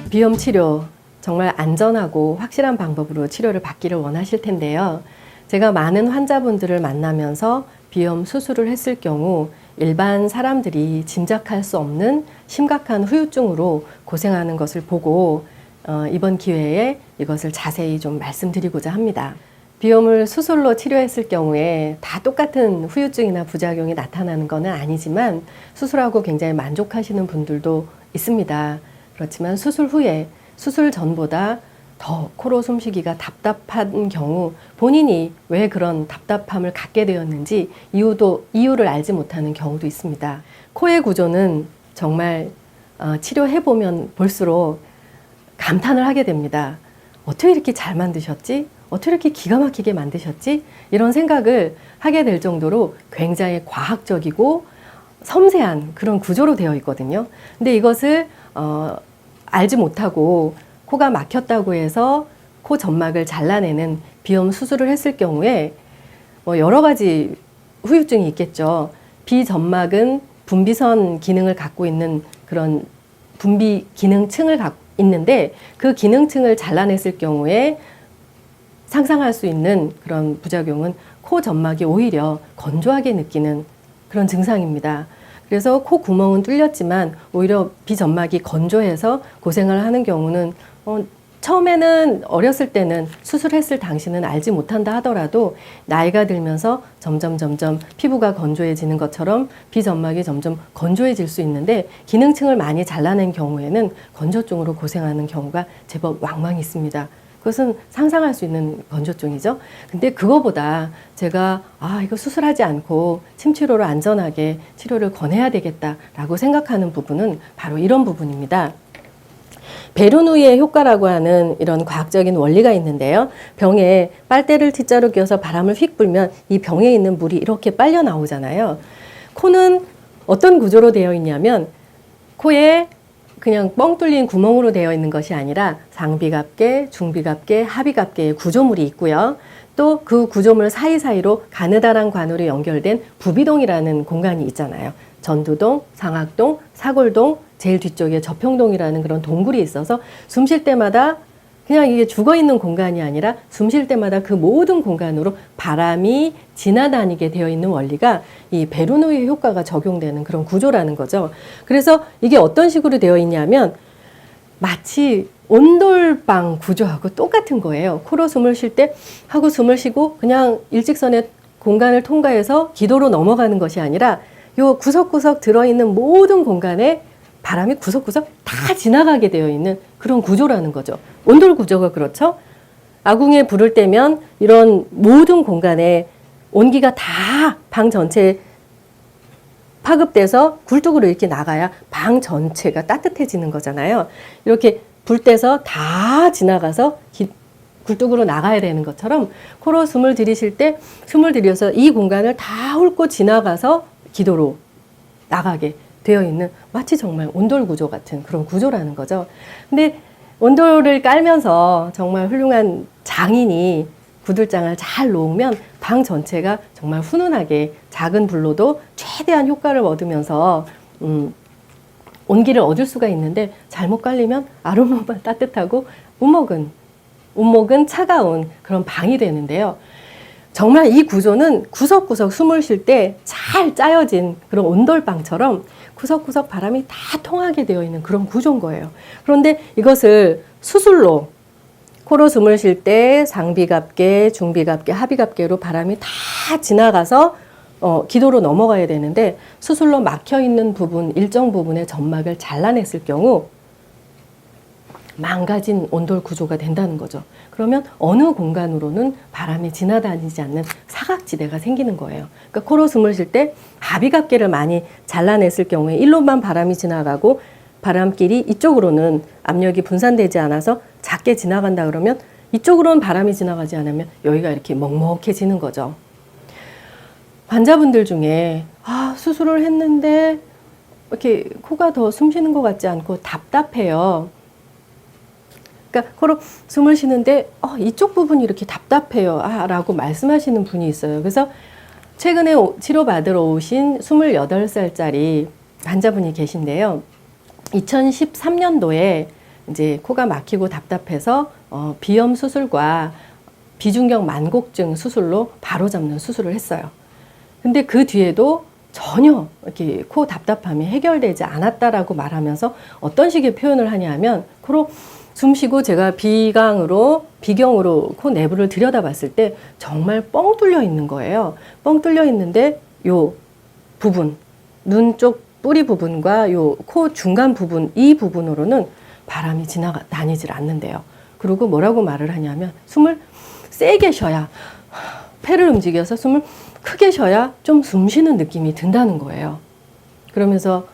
비염 치료 정말 안전하고 확실한 방법으로 치료를 받기를 원하실 텐데요. 제가 많은 환자분들을 만나면서 비염 수술을 했을 경우 일반 사람들이 짐작할 수 없는 심각한 후유증으로 고생하는 것을 보고 이번 기회에 이것을 자세히 좀 말씀드리고자 합니다. 비염을 수술로 치료했을 경우에 다 똑같은 후유증이나 부작용이 나타나는 것은 아니지만 수술하고 굉장히 만족하시는 분들도 있습니다. 그렇지만 수술 후에 수술 전보다 더 코로 숨쉬기가 답답한 경우 본인이 왜 그런 답답함을 갖게 되었는지 이유를 알지 못하는 경우도 있습니다. 코의 구조는 정말 치료해보면 볼수록 감탄을 하게 됩니다. 어떻게 이렇게 잘 만드셨지? 어떻게 이렇게 기가 막히게 만드셨지? 이런 생각을 하게 될 정도로 굉장히 과학적이고 섬세한 그런 구조로 되어 있거든요. 근데 이것을 알지 못하고 코가 막혔다고 해서 코 점막을 잘라내는 비염 수술을 했을 경우에 여러 가지 후유증이 있겠죠. 비점막은 분비선 기능을 갖고 있는 그런 분비 기능층을 갖고 있는데 그 기능층을 잘라냈을 경우에 상상할 수 있는 그런 부작용은 코 점막이 오히려 건조하게 느끼는 그런 증상입니다. 그래서 코 구멍은 뚫렸지만 오히려 비점막이 건조해서 고생을 하는 경우는 처음에는 어렸을 때는 수술했을 당시는 알지 못한다 하더라도 나이가 들면서 점점 피부가 건조해지는 것처럼 비점막이 점점 건조해질 수 있는데 기능층을 많이 잘라낸 경우에는 건조증으로 고생하는 경우가 제법 왕왕 있습니다. 그것은 상상할 수 있는 건조증이죠. 근데 그거보다 제가 이거 수술하지 않고 침치료로 안전하게 치료를 권해야 되겠다라고 생각하는 부분은 바로 이런 부분입니다. 베르누이의 효과라고 하는 이런 과학적인 원리가 있는데요. 병에 빨대를 T자로 끼워서 바람을 휙 불면 이 병에 있는 물이 이렇게 빨려 나오잖아요. 코는 어떤 구조로 되어 있냐면 코에 그냥 뻥 뚫린 구멍으로 되어 있는 것이 아니라 상비갑계, 중비갑계, 하비갑계의 구조물이 있고요. 또 그 구조물 사이사이로 가느다란 관으로 연결된 부비동이라는 공간이 있잖아요. 전두동, 상악동, 사골동, 제일 뒤쪽에 저평동이라는 그런 동굴이 있어서 숨 쉴 때마다 그냥 이게 죽어있는 공간이 아니라 숨 쉴 때마다 그 모든 공간으로 바람이 지나다니게 되어 있는 원리가 이 베르누이 효과가 적용되는 그런 구조라는 거죠. 그래서 이게 어떤 식으로 되어 있냐면 마치 온돌방 구조하고 똑같은 거예요. 코로 숨을 쉴 때 하고 숨을 쉬고 그냥 일직선의 공간을 통과해서 기도로 넘어가는 것이 아니라 요 구석구석 들어있는 모든 공간에 바람이 구석구석 다 지나가게 되어 있는 그런 구조라는 거죠. 온돌 구조가 그렇죠. 아궁이에 불을 떼면 이런 모든 공간에 온기가 다 방 전체에 파급돼서 굴뚝으로 이렇게 나가야 방 전체가 따뜻해지는 거잖아요. 이렇게 불 떼서 다 지나가서 굴뚝으로 나가야 되는 것처럼 코로 숨을 들이쉴 때 숨을 들여서 이 공간을 다 훑고 지나가서 기도로 나가게 되어 있는 마치 정말 온돌 구조 같은 그런 구조라는 거죠. 근데 온돌을 깔면서 정말 훌륭한 장인이 구들장을 잘 놓으면 방 전체가 정말 훈훈하게 작은 불로도 최대한 효과를 얻으면서 온기를 얻을 수가 있는데 잘못 깔리면 아랫목만 따뜻하고 온목은 차가운 그런 방이 되는데요. 정말 이 구조는 구석구석 숨을 쉴 때 잘 짜여진 그런 온돌방처럼 구석구석 바람이 다 통하게 되어 있는 그런 구조인 거예요. 그런데 이것을 수술로 코로 숨을 쉴 때 상비갑계, 중비갑계, 하비갑계로 바람이 다 지나가서 기도로 넘어가야 되는데 수술로 막혀있는 부분, 일정 부분의 점막을 잘라냈을 경우 망가진 온돌 구조가 된다는 거죠. 그러면 어느 공간으로는 바람이 지나다니지 않는 사각지대가 생기는 거예요. 그러니까 코로 숨을 쉴 때 하비갑계를 많이 잘라냈을 경우에 일로만 바람이 지나가고 바람길이 이쪽으로는 압력이 분산되지 않아서 작게 지나간다 그러면 이쪽으로는 바람이 지나가지 않으면 여기가 이렇게 먹먹해지는 거죠. 환자분들 중에 수술을 했는데 이렇게 코가 더 숨 쉬는 것 같지 않고 답답해요. 그러니까 코로 숨을 쉬는데 이쪽 부분이 이렇게 답답해요 라고 말씀하시는 분이 있어요. 그래서 최근에 치료받으러 오신 28살짜리 환자분이 계신데요. 2013년도에 이제 코가 막히고 답답해서 비염 수술과 비중격 만곡증 수술로 바로잡는 수술을 했어요. 근데 그 뒤에도 전혀 이렇게 코 답답함이 해결되지 않았다라고 말하면서 어떤 식의 표현을 하냐면 코로 숨 쉬고 제가 비경으로 코 내부를 들여다봤을 때 정말 뻥 뚫려 있는 거예요. 뻥 뚫려 있는데 요 부분, 눈 쪽 뿌리 부분과 요 코 중간 부분, 이 부분으로는 바람이 다니질 않는데요. 그리고 뭐라고 말을 하냐면 숨을 세게 쉬어야, 폐를 움직여서 숨을 크게 쉬어야 좀 숨 쉬는 느낌이 든다는 거예요. 그러면서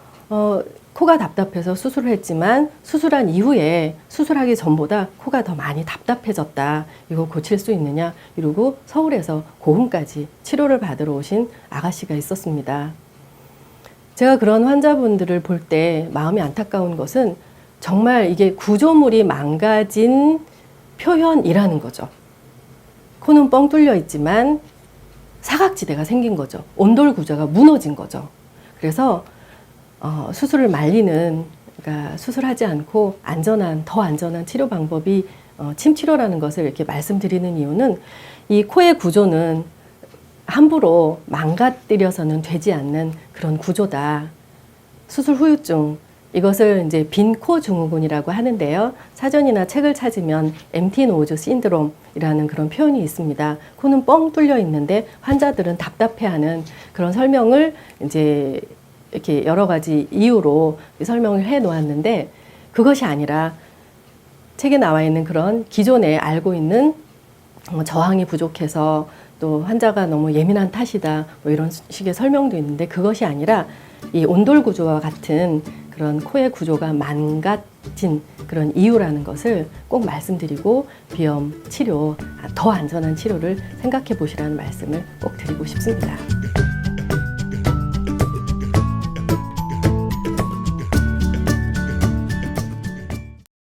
코가 답답해서 수술을 했지만 수술한 이후에 수술하기 전보다 코가 더 많이 답답해졌다. 이거 고칠 수 있느냐? 이러고 서울에서 고흥까지 치료를 받으러 오신 아가씨가 있었습니다. 제가 그런 환자분들을 볼 때 마음이 안타까운 것은 정말 이게 구조물이 망가진 표현이라는 거죠. 코는 뻥 뚫려 있지만 사각지대가 생긴 거죠. 온돌 구조가 무너진 거죠. 그래서 수술을 말리는, 그러니까 수술하지 않고 더 안전한 치료 방법이 침치료라는 것을 이렇게 말씀드리는 이유는 이 코의 구조는 함부로 망가뜨려서는 되지 않는 그런 구조다. 수술 후유증, 이것을 이제 빈 코 증후군이라고 하는데요. 사전이나 책을 찾으면 엠티 노즈 신드롬이라는 그런 표현이 있습니다. 코는 뻥 뚫려 있는데 환자들은 답답해하는 그런 설명을 이제 이렇게 여러 가지 이유로 설명을 해 놓았는데, 그것이 아니라 책에 나와 있는 그런 기존에 알고 있는 저항이 부족해서 또 환자가 너무 예민한 탓이다, 뭐 이런 식의 설명도 있는데, 그것이 아니라 이 온돌 구조와 같은 그런 코의 구조가 망가진 그런 이유라는 것을 꼭 말씀드리고, 비염 치료, 더 안전한 치료를 생각해 보시라는 말씀을 꼭 드리고 싶습니다.